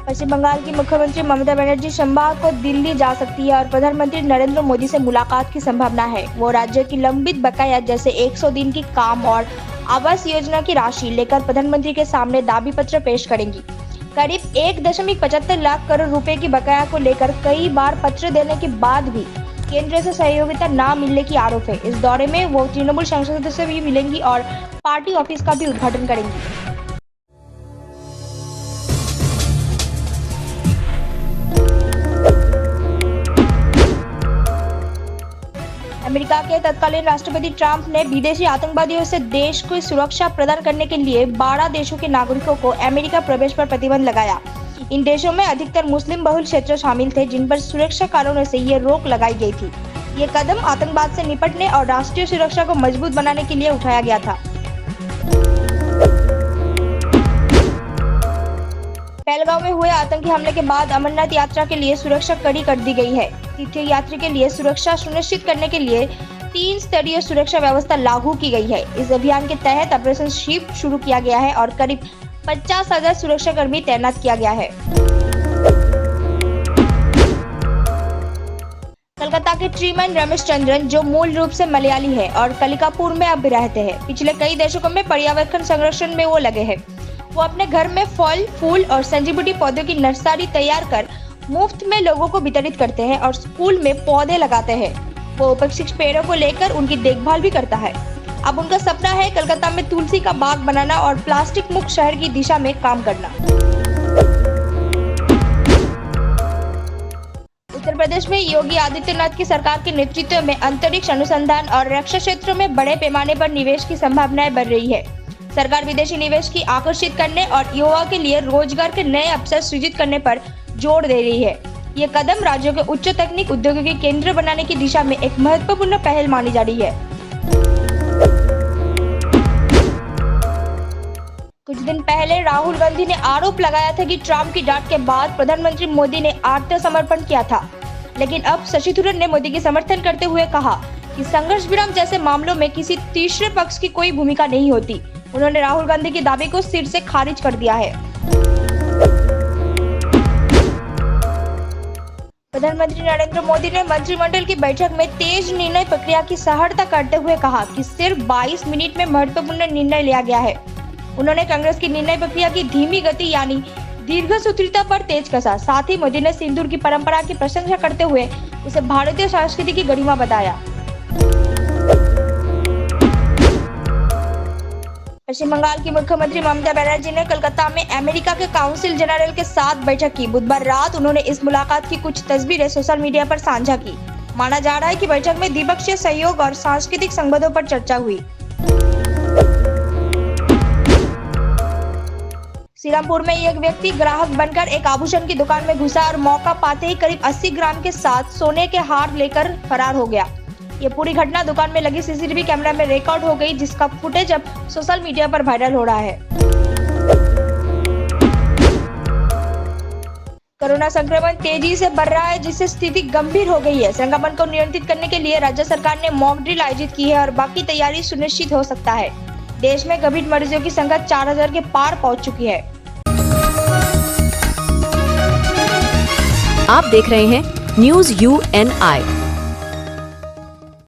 पश्चिम बंगाल की मुख्यमंत्री ममता बनर्जी सोमवार को दिल्ली जा सकती है और प्रधानमंत्री नरेंद्र मोदी से मुलाकात की संभावना है। वो राज्य की लंबित बकाया जैसे 100 दिन की काम और आवास योजना की राशि लेकर प्रधानमंत्री के सामने दावी पत्र पेश करेंगी। करीब 1.75 लाख करोड़ रुपए की बकाया को लेकर कई बार पत्र देने के बाद भी केंद्र से सहयोगिता न मिलने की आरोप है। इस दौरे में वो तृणमूल सांसदों से भी मिलेंगी और पार्टी ऑफिस का भी उद्घाटन करेंगी। अमेरिका के तत्कालीन राष्ट्रपति ट्रंप ने विदेशी आतंकवादियों से देश को सुरक्षा प्रदान करने के लिए 12 देशों के नागरिकों को अमेरिका प्रवेश पर प्रतिबंध लगाया। इन देशों में अधिकतर मुस्लिम बहुल क्षेत्र शामिल थे, जिन पर सुरक्षा कारणों से ये रोक लगाई गई थी। ये कदम आतंकवाद से निपटने और राष्ट्रीय सुरक्षा को मजबूत बनाने के लिए उठाया गया था। पहलगांव में हुए आतंकी हमले के बाद अमरनाथ यात्रा के लिए सुरक्षा कड़ी कर दी गई है। तीर्थ यात्री के लिए सुरक्षा सुनिश्चित करने के लिए 3 स्तरीय सुरक्षा व्यवस्था लागू की गई है। इस अभियान के तहत ऑपरेशन शिप शुरू किया गया है और करीब 50,000 सुरक्षाकर्मी तैनात किया गया है। कोलकाता के ट्रीमैन रमेशचंद्रन, जो मूल रूप से मलयाली है और कलिकापुर में अब रहते हैं, पिछले कई दशकों में पर्यावरण संरक्षण में वो लगे हैं। वो अपने घर में फल, फूल और संजीवनी पौधों की नर्सरी तैयार कर मुफ्त में लोगों को वितरित करते हैं और स्कूल में पौधे लगाते हैं। वो उपक्षित पेड़ों को लेकर उनकी देखभाल भी करता है। अब उनका सपना है कोलकाता में तुलसी का बाग बनाना और प्लास्टिक मुक्त शहर की दिशा में काम करना। उत्तर प्रदेश में योगी आदित्यनाथ की सरकार के नेतृत्व में अंतरिक्ष अनुसंधान और रक्षा क्षेत्रों में बड़े पैमाने पर निवेश की संभावनाएं बढ़ रही है। सरकार विदेशी निवेश की आकर्षित करने और युवाओं के लिए रोजगार के नए अवसर सृजित करने पर जोर दे रही है। ये कदम राज्यों के उच्च तकनीक उद्योगों के केंद्र बनाने की दिशा में एक महत्वपूर्ण पहल मानी जा रही है। कुछ दिन पहले राहुल गांधी ने आरोप लगाया था कि ट्रंप की डांट के बाद प्रधानमंत्री मोदी ने आत्मसमर्पण किया था, लेकिन अब शशि थरूर ने मोदी की समर्थन करते हुए कहा कि संघर्ष विराम जैसे मामलों में किसी तीसरे पक्ष की कोई भूमिका नहीं होती। उन्होंने राहुल गांधी के दावे को सिर से खारिज कर दिया है। प्रधानमंत्री नरेंद्र मोदी ने मंत्रिमंडल की बैठक में तेज निर्णय प्रक्रिया की सराहना करते हुए कहा कि सिर्फ 22 मिनट में महत्वपूर्ण निर्णय लिया गया है। उन्होंने कांग्रेस की निर्णय प्रक्रिया की धीमी गति यानी दीर्घसूत्रीता पर तेज कसा। साथ ही मोदी ने सिंदूर की परंपरा की प्रशंसा करते हुए उसे भारतीय संस्कृति की गरिमा बताया। पश्चिम बंगाल की मुख्यमंत्री ममता बनर्जी ने कोलकाता में अमेरिका के काउंसिल जनरल के साथ बैठक की। बुधवार रात उन्होंने इस मुलाकात की कुछ तस्वीरें सोशल मीडिया पर साझा की। माना जा रहा है कि बैठक में द्विपक्षीय सहयोग और सांस्कृतिक संबंधों पर चर्चा हुई। श्रीरामपुर में एक व्यक्ति ग्राहक बनकर एक आभूषण की दुकान में घुसा और मौका पाते ही करीब 80 ग्राम के साथ सोने के हार लेकर फरार हो गया। ये पूरी घटना दुकान में लगी सीसीटीवी कैमरा में रिकॉर्ड हो गई, जिसका फुटेज अब सोशल मीडिया पर वायरल हो रहा है। कोरोना संक्रमण तेजी से बढ़ रहा है, जिससे स्थिति गंभीर हो गई है। संक्रमण को नियंत्रित करने के लिए राज्य सरकार ने मॉक ड्रिल आयोजित की है और बाकी तैयारी सुनिश्चित हो सकता है। देश में कोविड मरीजों की संख्या 4000 के पार पहुंच चुकी है। आप देख रहे हैं न्यूज़ UNI।